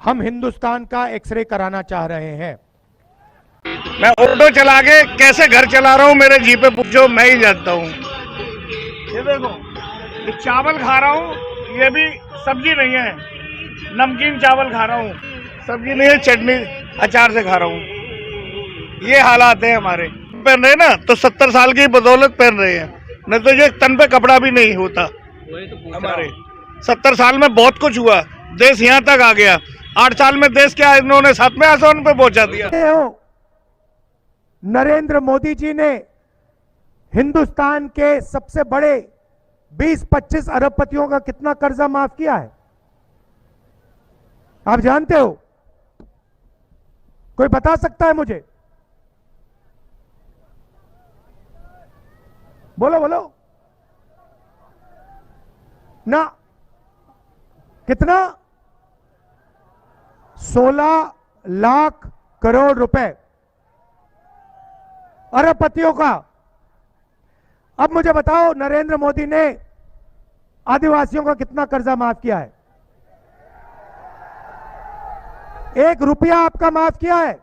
हम हिंदुस्तान का एक्सरे कराना चाह रहे हैं। मैं ऑटो चला के कैसे घर चला रहा हूँ मेरे जी पे पूछो, मैं ही जानता हूँ। ये देखो, ये चावल खा रहा हूँ, ये भी सब्जी नहीं है, नमकीन चावल खा रहा हूँ, सब्जी नहीं है, चटनी अचार से खा रहा हूँ। ये हालात है हमारे। पहन रहे ना तो 70 साल की बदौलत पहन रहे हैं, नहीं तो ये तन पे कपड़ा भी नहीं होता। हमारे 70 साल में बहुत कुछ हुआ, देश यहाँ तक आ गया। 8 साल में देश क्या इन्होंने 7वें आसमान पे पहुंचा दिया। नरेंद्र मोदी जी ने हिंदुस्तान के सबसे बड़े 20-25 अरबपतियों का कितना कर्जा माफ किया है, आप जानते हो? कोई बता सकता है मुझे? बोलो बोलो ना। कितना? 16 लाख करोड़ रुपए अरबपतियों का। अब मुझे बताओ, नरेंद्र मोदी ने आदिवासियों का कितना कर्जा माफ किया है? 1 रुपया आपका माफ किया है?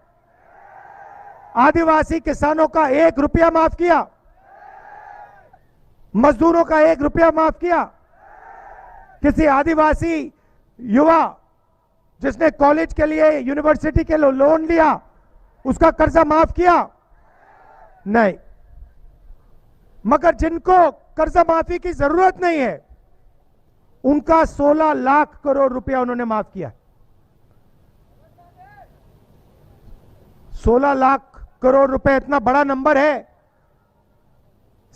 आदिवासी किसानों का 1 रुपया माफ किया? मजदूरों का 1 रुपया माफ किया? किसी आदिवासी युवा जिसने कॉलेज के लिए, यूनिवर्सिटी के लिए लोन लिया, उसका कर्जा माफ किया? नहीं। मगर जिनको कर्जा माफी की जरूरत नहीं है, उनका 16 लाख करोड़ रुपया उन्होंने माफ किया। 16 लाख करोड़ रुपए इतना बड़ा नंबर है,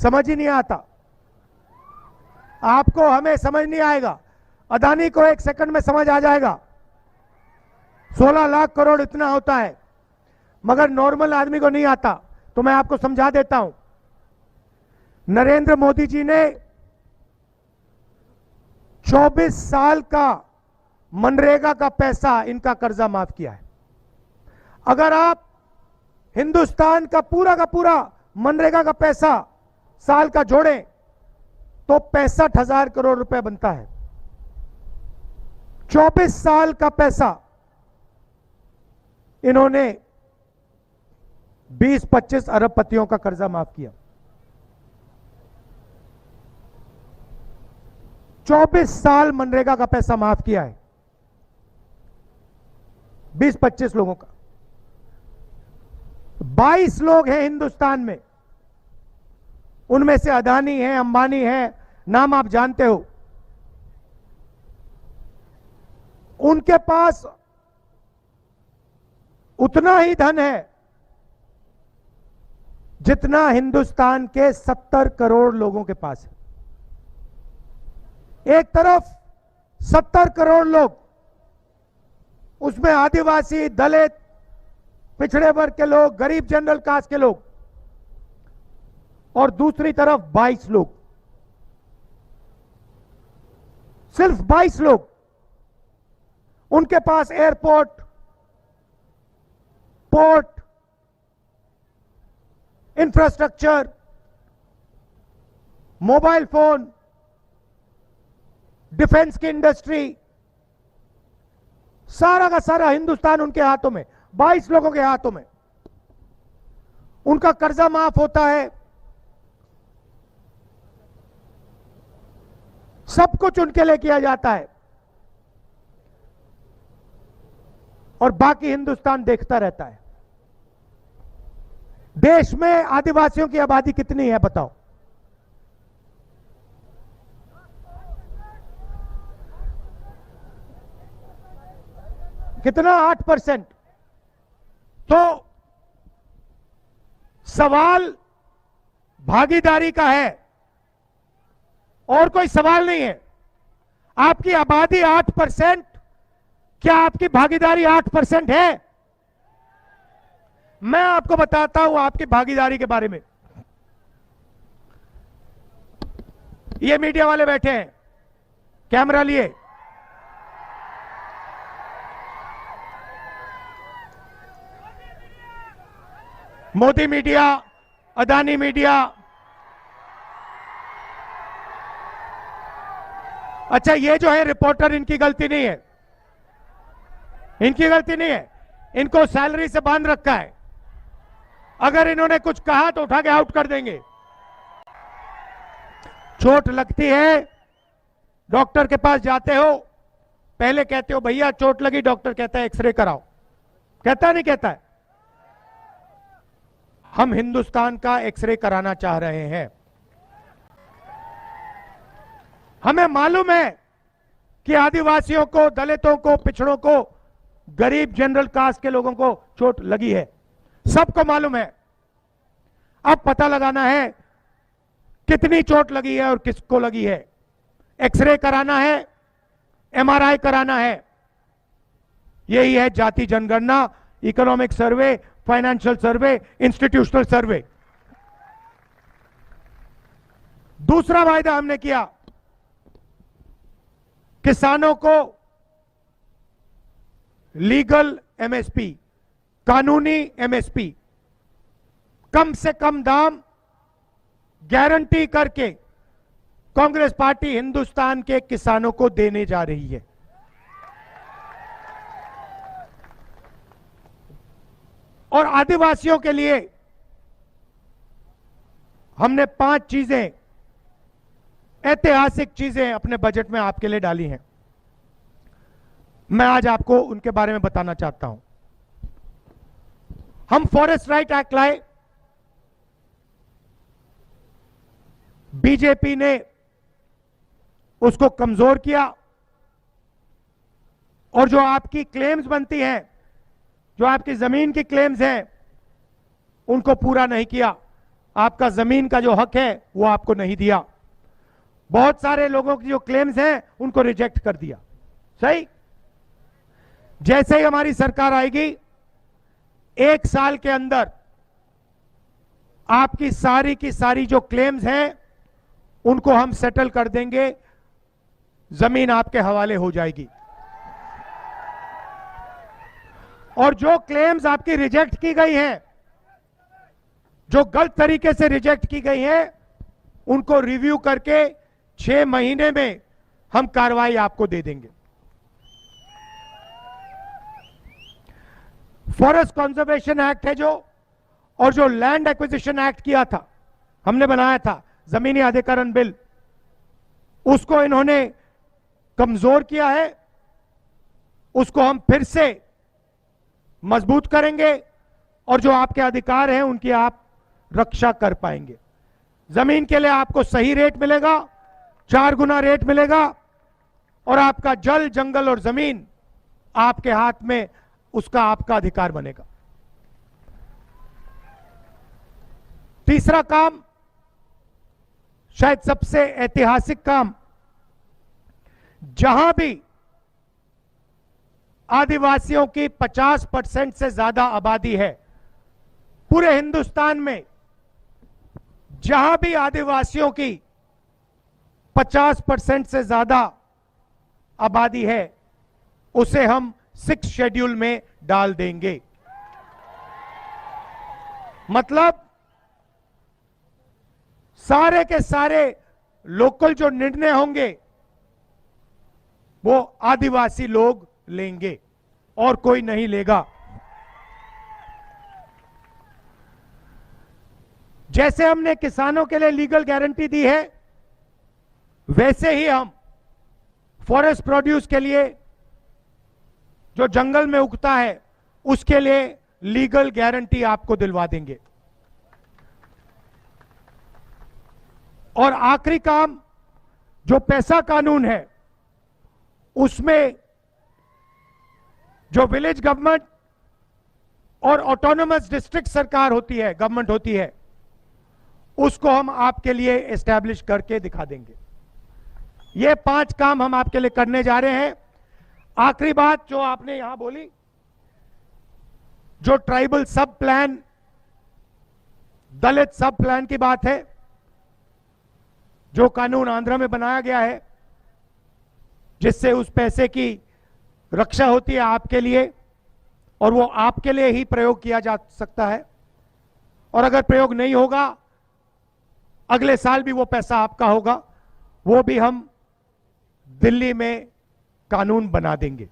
समझ ही नहीं आता। आपको, हमें समझ नहीं आएगा, अदानी को 1 सेकंड में समझ आ जाएगा 16 लाख करोड़ इतना होता है, मगर नॉर्मल आदमी को नहीं आता। तो मैं आपको समझा देता हूं। नरेंद्र मोदी जी ने 24 साल का मनरेगा का पैसा, इनका कर्जा माफ किया है। अगर आप हिंदुस्तान का पूरा मनरेगा का पैसा साल का जोड़ें तो 65,000 करोड़ रुपए बनता है। 24 साल का पैसा इन्होंने 20-25 अरबपतियों का कर्जा माफ किया। 24 साल मनरेगा का पैसा माफ किया है 20-25 लोगों का। 22 लोग हैं हिंदुस्तान में, उनमें से अदानी है, अंबानी है, नाम आप जानते हो। उनके पास उतना ही धन है जितना हिंदुस्तान के 70 करोड़ लोगों के पास है। एक तरफ 70 करोड़ लोग, उसमें आदिवासी, दलित, पिछड़े वर्ग के लोग, गरीब जनरल कास्ट के लोग, और दूसरी तरफ 22 लोग, सिर्फ 22 लोग। उनके पास airport, port, infrastructure, mobile phone, defence की इंडस्ट्री, सारा का सारा हिंदुस्तान उनके हाथों में, 22 लोगों के हाथों में। उनका कर्जा माफ होता है, सब कुछ उनके लिए किया जाता है, और बाकी हिंदुस्तान देखता रहता है। देश में आदिवासियों की आबादी कितनी है बताओ? कितना? 8%। तो सवाल भागीदारी का है, और कोई सवाल नहीं है। आपकी आबादी 8%, क्या आपकी भागीदारी 8% है? मैं आपको बताता हूं आपकी भागीदारी के बारे में। ये मीडिया वाले बैठे हैं, कैमरा लिए। Modi media, Adani media. अच्छा, ये जो है रिपोर्टर, इनकी गलती नहीं है। इनकी गलती नहीं है, इनको सैलरी से बांध रखा है। अगर इन्होंने कुछ कहा तो उठा के आउट कर देंगे। चोट लगती है, डॉक्टर के पास जाते हो, पहले कहते हो भैया चोट लगी, डॉक्टर कहता है एक्सरे कराओ, कहता नहीं कहता है? हम हिंदुस्तान का एक्सरे कराना चाह रहे हैं। हमें मालूम है कि आदिवासियों को, दलितों को, पिछड़ों को, गरीब जनरल कास्ट के लोगों को चोट लगी है, सबको मालूम है। अब पता लगाना है कितनी चोट लगी है और किसको लगी है। एक्सरे कराना है, एमआरआई कराना है। यही है जाति जनगणना, इकोनॉमिक सर्वे, फाइनेंशियल सर्वे, इंस्टीट्यूशनल सर्वे। दूसरा वायदा हमने किया, किसानों को लीगल एमएसपी, कानूनी एमएसपी, कम से कम दाम गारंटी करके कांग्रेस पार्टी हिंदुस्तान के किसानों को देने जा रही है। और आदिवासियों के लिए हमने 5 चीजें, ऐतिहासिक चीजें अपने बजट में आपके लिए डाली हैं। मैं आज आपको उनके बारे में बताना चाहता हूं। हम फॉरेस्ट राइट एक्ट लाए, बीजेपी ने उसको कमजोर किया, और जो आपकी क्लेम्स बनती हैं, जो आपकी जमीन की क्लेम्स हैं, उनको पूरा नहीं किया। आपका जमीन का जो हक है वो आपको नहीं दिया। बहुत सारे लोगों की जो क्लेम्स हैं उनको रिजेक्ट कर दिया। सही? जैसे ही हमारी सरकार आएगी, 1 साल के अंदर आपकी सारी की सारी जो क्लेम्स हैं उनको हम सेटल कर देंगे, जमीन आपके हवाले हो जाएगी। और जो क्लेम्स आपकी रिजेक्ट की गई हैं, जो गलत तरीके से रिजेक्ट की गई हैं, उनको रिव्यू करके 6 महीने में हम कार्रवाई आपको दे देंगे। फॉरेस्ट कंजर्वेशन एक्ट है जो, और जो लैंड एक्विजिशन एक्ट किया था, हमने बनाया था जमीनी अधिग्रहण बिल, उसको इन्होंने कमजोर किया है। उसको हम फिर से मजबूत करेंगे और जो आपके अधिकार हैं उनकी आप रक्षा कर पाएंगे। जमीन के लिए आपको सही रेट मिलेगा, 4 गुना रेट मिलेगा, और आपका जल, जंगल और जमीन आपके हाथ में, उसका आपका अधिकार बनेगा। तीसरा काम, शायद सबसे ऐतिहासिक काम, जहां भी आदिवासियों की 50% से ज्यादा आबादी है, पूरे हिंदुस्तान में जहां भी आदिवासियों की 50% से ज्यादा आबादी है, उसे हम 6 शेड्यूल में डाल देंगे। मतलब सारे के सारे लोकल जो निर्णय होंगे वो आदिवासी लोग लेंगे और कोई नहीं लेगा। जैसे हमने किसानों के लिए लीगल गारंटी दी है, वैसे ही हम फॉरेस्ट प्रोड्यूस के लिए, जो जंगल में उगता है, उसके लिए लीगल गारंटी आपको दिलवा देंगे। और आखिरी काम, जो पैसा कानून है, उसमें जो विलेज गवर्नमेंट और ऑटोनोमस डिस्ट्रिक्ट सरकार होती है, गवर्नमेंट होती है, उसको हम आपके लिए एस्टैब्लिश करके दिखा देंगे। ये 5 काम हम आपके लिए करने जा रहे हैं। आखिरी बात जो आपने यहां बोली, जो ट्राइबल सब प्लान, दलित सब प्लान की बात है, जो कानून आंध्र में बनाया गया है, जिससे उस पैसे की रक्षा होती है आपके लिए, और वो आपके लिए ही प्रयोग किया जा सकता है, और अगर प्रयोग नहीं होगा, अगले साल भी वो पैसा आपका होगा, वो भी हम दिल्ली में कानून बना देंगे।